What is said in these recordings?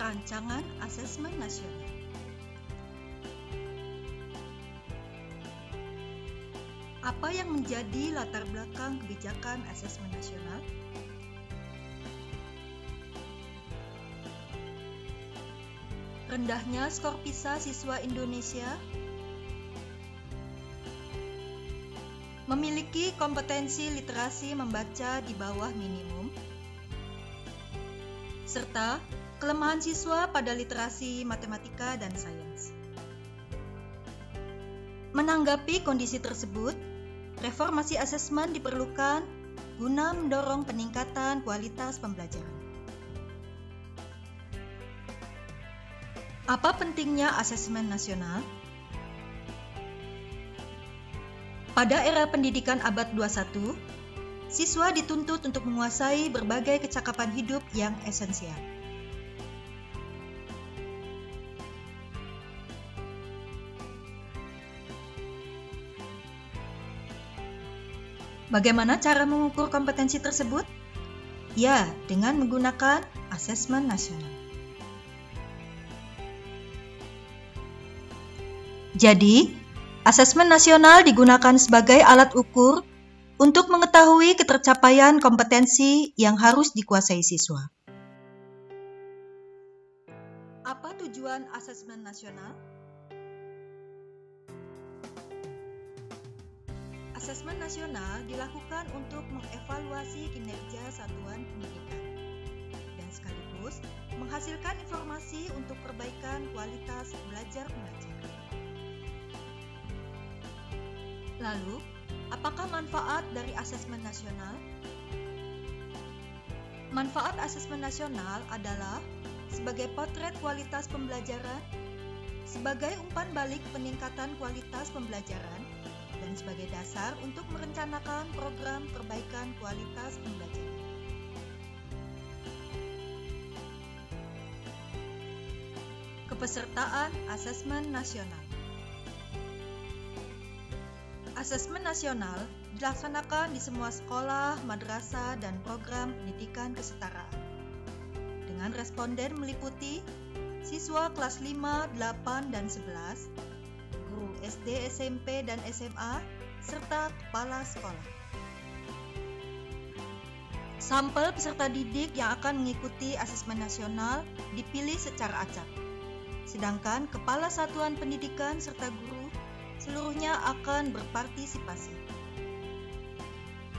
Rancangan Asesmen Nasional. Apa yang menjadi latar belakang kebijakan asesmen nasional? Rendahnya skor PISA siswa Indonesia, memiliki kompetensi literasi membaca di bawah minimum, serta kelemahan siswa pada literasi matematika dan sains. Menanggapi kondisi tersebut, reformasi asesmen diperlukan guna mendorong peningkatan kualitas pembelajaran. Apa pentingnya asesmen nasional? Pada era pendidikan abad 21, siswa dituntut untuk menguasai berbagai kecakapan hidup yang esensial. Bagaimana cara mengukur kompetensi tersebut? Ya, dengan menggunakan asesmen nasional. Jadi, asesmen nasional digunakan sebagai alat ukur untuk mengetahui ketercapaian kompetensi yang harus dikuasai siswa. Apa tujuan asesmen nasional? Asesmen nasional dilakukan untuk mengevaluasi kinerja satuan pendidikan dan sekaligus menghasilkan informasi untuk perbaikan kualitas belajar mengajar. Lalu, apakah manfaat dari asesmen nasional? Manfaat asesmen nasional adalah sebagai potret kualitas pembelajaran, sebagai umpan balik peningkatan kualitas pembelajaran, dan sebagai dasar untuk merencanakan program perbaikan kualitas pembelajaran. Kepesertaan asesmen nasional. Asesmen nasional dilaksanakan di semua sekolah, madrasah, dan program pendidikan kesetaraan. Dengan responden meliputi siswa kelas 5, 8, dan 11, guru SD, SMP, dan SMA, serta kepala sekolah. Sampel peserta didik yang akan mengikuti asesmen nasional dipilih secara acak, sedangkan kepala satuan pendidikan serta guru seluruhnya akan berpartisipasi.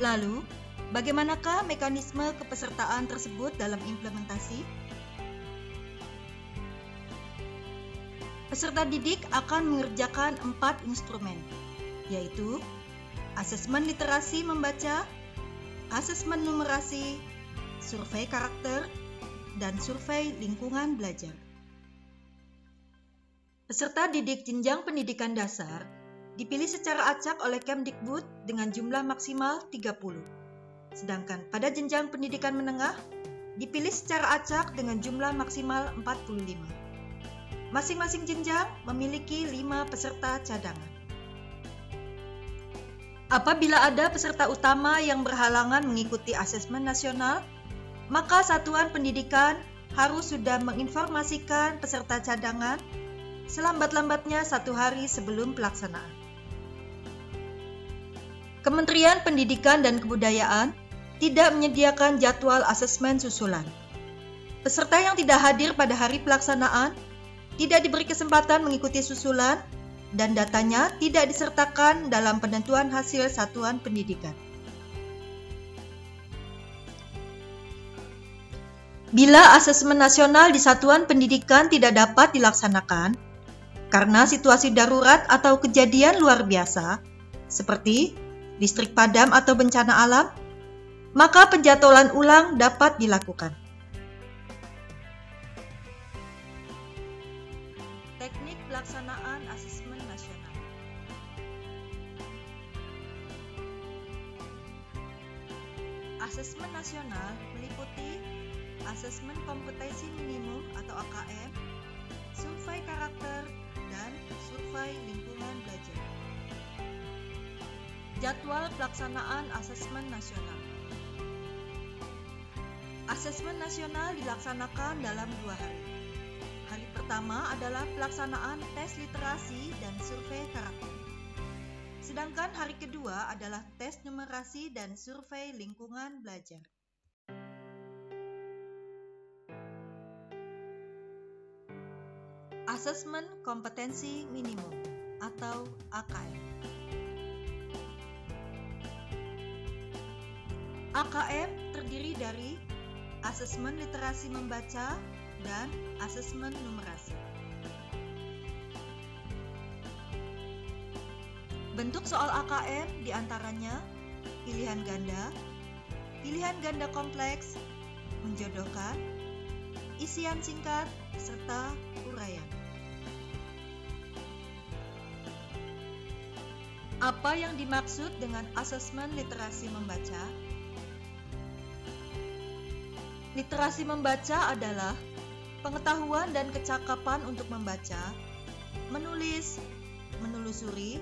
Lalu, bagaimanakah mekanisme kepesertaan tersebut dalam implementasi? Peserta didik akan mengerjakan 4 instrumen, yaitu asesmen literasi membaca, asesmen numerasi, survei karakter, dan survei lingkungan belajar. Peserta didik jenjang pendidikan dasar dipilih secara acak oleh Kemdikbud dengan jumlah maksimal 30, sedangkan pada jenjang pendidikan menengah dipilih secara acak dengan jumlah maksimal 45. Masing-masing jenjang memiliki 5 peserta cadangan. Apabila ada peserta utama yang berhalangan mengikuti asesmen nasional, maka satuan pendidikan harus sudah menginformasikan peserta cadangan selambat-lambatnya 1 hari sebelum pelaksanaan. Kementerian Pendidikan dan Kebudayaan tidak menyediakan jadwal asesmen susulan. Peserta yang tidak hadir pada hari pelaksanaan tidak diberi kesempatan mengikuti susulan dan datanya tidak disertakan dalam penentuan hasil satuan pendidikan. Bila asesmen nasional di satuan pendidikan tidak dapat dilaksanakan karena situasi darurat atau kejadian luar biasa, seperti listrik padam atau bencana alam, maka penjadwalan ulang dapat dilakukan. Teknik pelaksanaan asesmen nasional. Asesmen nasional meliputi asesmen kompetensi minimum atau AKM, survei karakter, dan survei lingkungan belajar. Jadwal pelaksanaan asesmen nasional. Asesmen nasional dilaksanakan dalam 2 hari. pertama adalah pelaksanaan tes literasi dan survei karakter. Sedangkan hari kedua adalah tes numerasi dan survei lingkungan belajar. Asesmen kompetensi minimum atau AKM. AKM terdiri dari asesmen literasi membaca dan asesmen numerasi. Bentuk soal AKM diantaranya pilihan ganda kompleks, menjodohkan, isian singkat, serta uraian. Apa yang dimaksud dengan asesmen literasi membaca? Literasi membaca adalah pengetahuan dan kecakapan untuk membaca, menulis, menelusuri,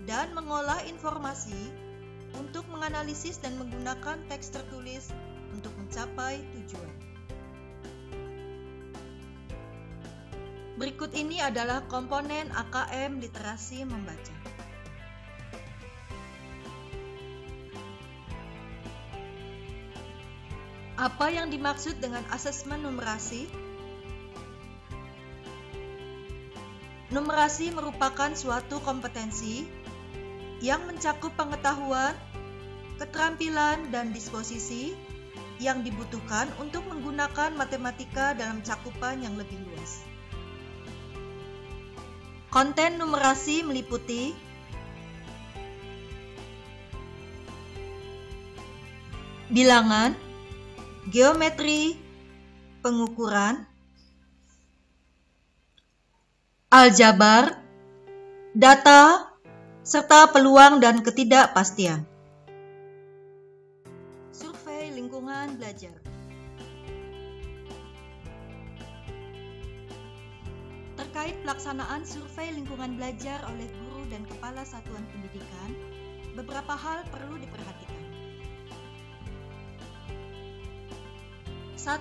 dan mengolah informasi untuk menganalisis dan menggunakan teks tertulis untuk mencapai tujuan. Berikut ini adalah komponen AKM literasi membaca. Apa yang dimaksud dengan asesmen numerasi? Numerasi merupakan suatu kompetensi yang mencakup pengetahuan, keterampilan, dan disposisi yang dibutuhkan untuk menggunakan matematika dalam cakupan yang lebih luas. Konten numerasi meliputi bilangan, geometri, pengukuran, aljabar, data, serta peluang dan ketidakpastian. Survei lingkungan belajar. Terkait pelaksanaan survei lingkungan belajar oleh guru dan kepala satuan pendidikan, beberapa hal perlu diperhatikan. 1.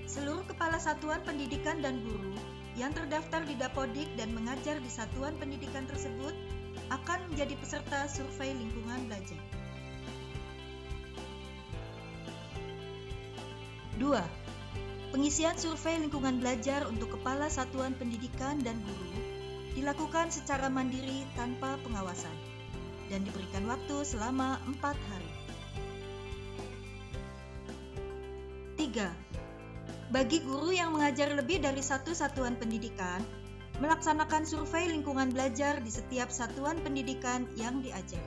Seluruh kepala satuan pendidikan dan guru yang terdaftar di Dapodik dan mengajar di satuan pendidikan tersebut akan menjadi peserta survei lingkungan belajar. 2. Pengisian survei lingkungan belajar untuk kepala satuan pendidikan dan guru dilakukan secara mandiri tanpa pengawasan dan diberikan waktu selama 4 hari. 3. Bagi guru yang mengajar lebih dari satu satuan pendidikan, melaksanakan survei lingkungan belajar di setiap satuan pendidikan yang diajar.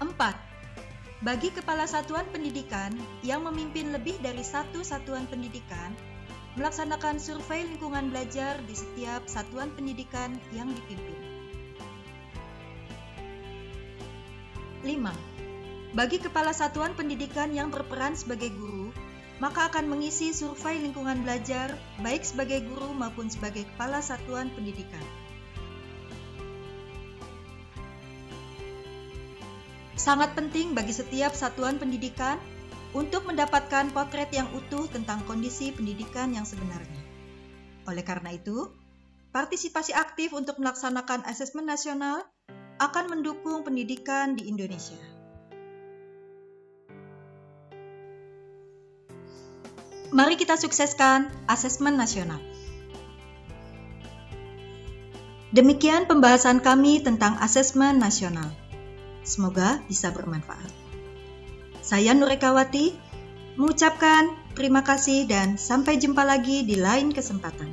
4. Bagi kepala satuan pendidikan yang memimpin lebih dari satu satuan pendidikan, melaksanakan survei lingkungan belajar di setiap satuan pendidikan yang dipimpin. 5. Bagi kepala satuan pendidikan yang berperan sebagai guru, maka akan mengisi survei lingkungan belajar baik sebagai guru maupun sebagai kepala satuan pendidikan. Sangat penting bagi setiap satuan pendidikan untuk mendapatkan potret yang utuh tentang kondisi pendidikan yang sebenarnya. Oleh karena itu, partisipasi aktif untuk melaksanakan asesmen nasional akan mendukung pendidikan di Indonesia. Mari kita sukseskan asesmen nasional. Demikian pembahasan kami tentang asesmen nasional. Semoga bisa bermanfaat. Saya Nurekawati mengucapkan terima kasih dan sampai jumpa lagi di lain kesempatan.